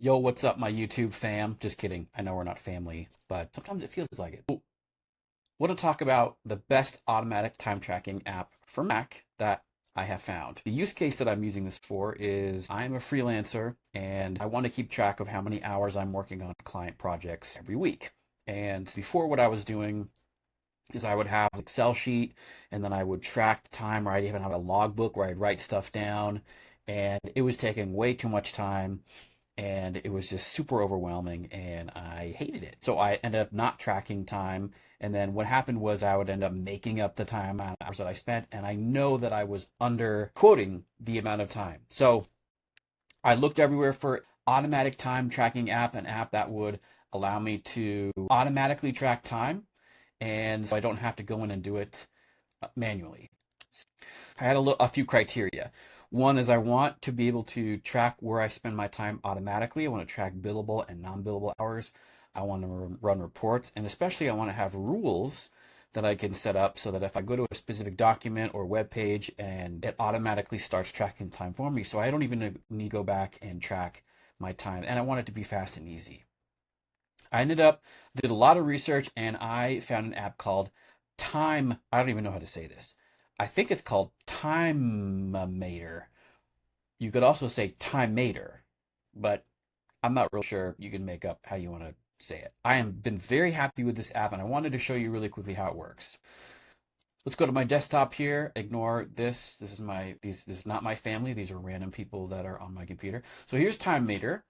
Yo, what's up, my YouTube fam? Just kidding. I know we're not family, but sometimes it feels like it. Want to talk about the best automatic time tracking app for Mac that I have found. The use case that I'm using this for is I'm a freelancer and I want to keep track of how many hours I'm working on client projects every week. And before, what I was doing is I would have an Excel sheet and then I would track the time, or I'd even have a logbook where I'd write stuff down. And it was taking way too much time and it was just super overwhelming and I hated it. So I ended up not tracking time. And then what happened was I would end up making up the time amount of hours that I spent. And I know that I was under quoting the amount of time. So I looked everywhere for automatic time tracking app, an app that would allow me to automatically track time. And so I don't have to go in and do it manually. I had a few criteria. One is I want to be able to track where I spend my time automatically. I want to track billable and non-billable hours. I want to run reports, and especially I want to have rules that I can set up so that if I go to a specific document or web page and it automatically starts tracking time for me, so I don't even need to go back and track my time. And I want it to be fast and easy. I did a lot of research and I found an app called I don't even know how to say this. I think it's called Timemator. You could also say Timemator, but I'm not real sure. You can make up how you want to say it. I have been very happy with this app and I wanted to show you really quickly how it works. Let's go to my desktop here. Ignore this. This is not my family. These are random people that are on my computer. So here's Timemator.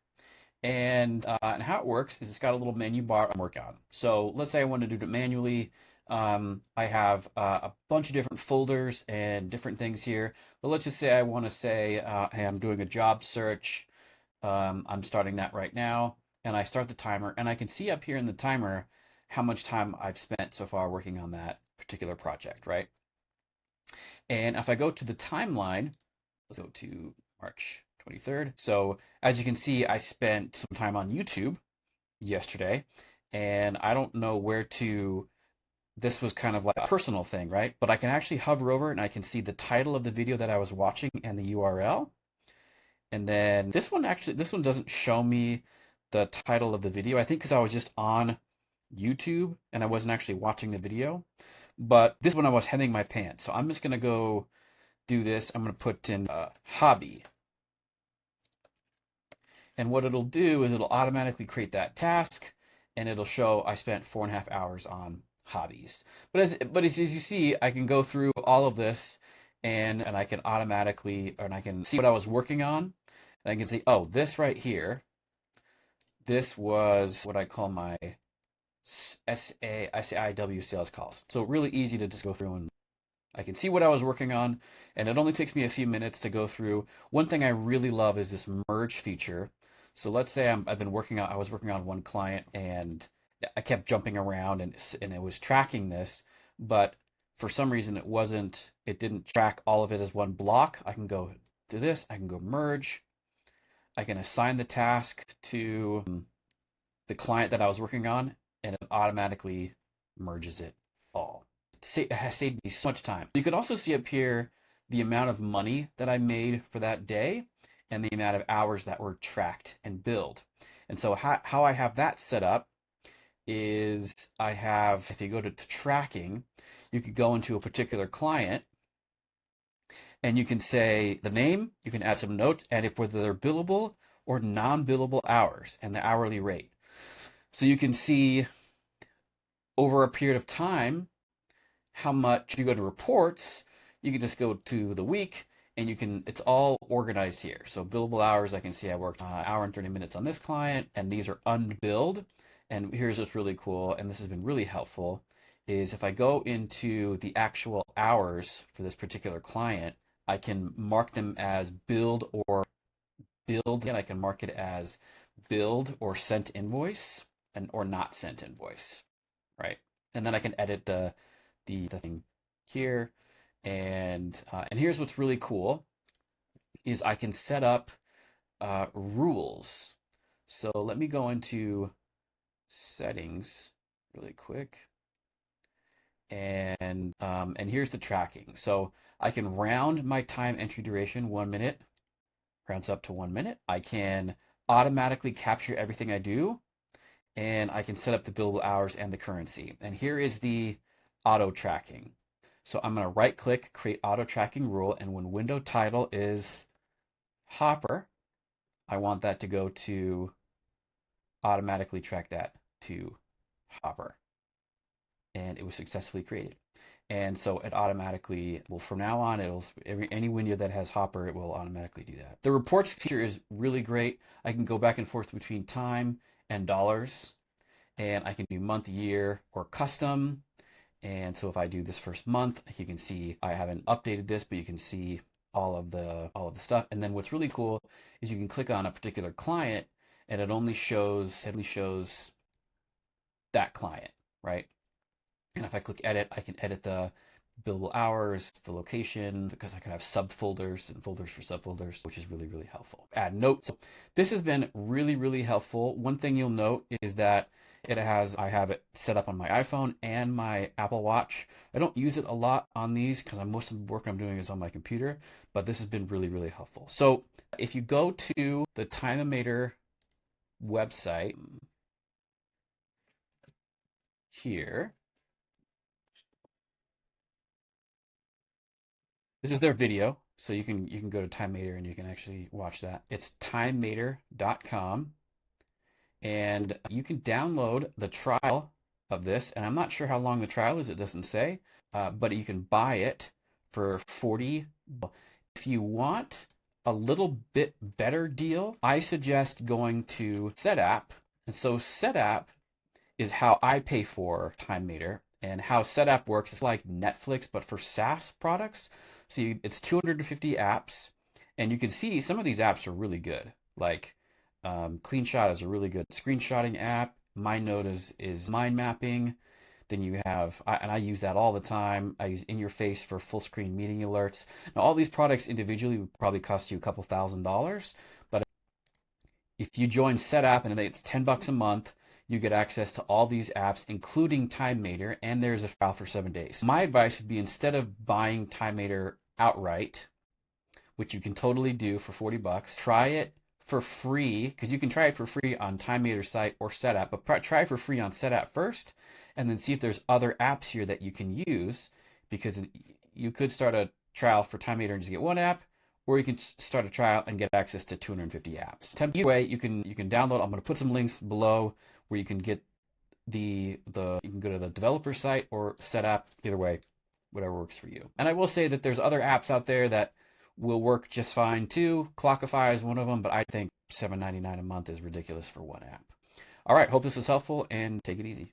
And how it works is it's got a little menu bar I'm working on. So let's say I want to do it manually. I have a bunch of different folders and different things here. But let's just say I want to say, hey, I'm doing a job search. I'm starting that right now. And I start the timer. And I can see up here in the timer how much time I've spent so far working on that particular project, right? And if I go to the timeline, let's go to March 23rd. So as you can see, I spent some time on YouTube yesterday, and I don't know where to. This was kind of like a personal thing, right? But I can actually hover over and I can see the title of the video that I was watching and the URL. And then this one doesn't show me the title of the video. I think because I was just on YouTube and I wasn't actually watching the video. But this one I was hemming my pants. So I'm just gonna go do this. I'm gonna put in hobby. And what it'll do is it'll automatically create that task and it'll show I spent 4.5 hours on hobbies. But as you see, I can go through all of this and I can and I can see what I was working on. And I can see, oh, this right here, this was what I call my SAIW sales calls. So really easy to just go through and I can see what I was working on, and it only takes me a few minutes to go through. One thing I really love is this merge feature. So let's say I was working on one client, and I kept jumping around, and it was tracking this, but for some reason it didn't track all of it as one block. I can go to this, I can go merge, I can assign the task to the client that I was working on, and it automatically merges it all. It has saved me so much time. You can also see up here the amount of money that I made for that day and the amount of hours that were tracked and billed. And so how I have that set up is if you go to tracking, you could go into a particular client and you can say the name, you can add some notes, and whether they're billable or non-billable hours and the hourly rate. So you can see over a period of time how much. If you go to reports, you can just go to the week and it's all organized here. So billable hours, I can see I worked an hour and 30 minutes on this client, and these are unbilled. And here's what's really cool, and this has been really helpful, is if I go into the actual hours for this particular client, I can mark them as billed or billed, and I can mark it as billed or sent invoice or not sent invoice, right? And then I can edit the thing here, and here's what's really cool is I can set up rules. So let me go into settings really quick, and here's the tracking. So I can round my time entry duration 1 minute, rounds up to 1 minute. I can automatically capture everything I do, and I can set up the billable hours and the currency. And here is the auto tracking. So I'm going to right click, create auto tracking rule, and when window title is Hopper, I want that to go to automatically track that to Hopper. And it was successfully created. And so it automatically, well, from now on, any window that has Hopper, it will automatically do that. The reports feature is really great. I can go back and forth between time and dollars, and I can do month, year, or custom. And so if I do this first month, you can see I haven't updated this, but you can see all of the stuff. And then what's really cool is you can click on a particular client, and it only shows that client, right? And if I click edit, I can edit the billable hours, the location, because I can have subfolders and folders for subfolders, which is really, really helpful. Add notes. So this has been really, really helpful. One thing you'll note is that I have it set up on my iPhone and my Apple Watch. I don't use it a lot on these because most of the work I'm doing is on my computer, but this has been really, really helpful. So if you go to the Timemator website here, this is their video, so you can go to Timemator and you can actually watch that. It's timemator.com, and you can download the trial of this. And I'm not sure how long the trial is; it doesn't say, but you can buy it for $40. If you want a little bit better deal, I suggest going to Setapp. And so Setapp is how I pay for Timemator. And how Setapp works is like Netflix, but for SaaS products. So it's 250 apps, and you can see some of these apps are really good. Like CleanShot is a really good screenshotting app. MindNote is mind mapping. Then you have, and I use that all the time. I use In Your Face for full screen meeting alerts. Now, all these products individually would probably cost you a couple $1,000s, but if you join Setapp and it's $10 a month, you get access to all these apps, including Timemator, and there's a trial for 7 days. My advice would be, instead of buying Timemator outright, which you can totally do for $40, try it for free, because you can try it for free on Timemator site or Setapp, but try for free on Setapp first, and then see if there's other apps here that you can use, because you could start a trial for Timemator and just get one app, or you can start a trial and get access to 250 apps. Either way, you can download. I'm going to put some links below where you can get you can go to the developer site or Setapp. Either way, whatever works for you. And I will say that there's other apps out there that will work just fine too. Clockify is one of them, but I think $7.99 a month is ridiculous for one app. All right, hope this was helpful, and take it easy.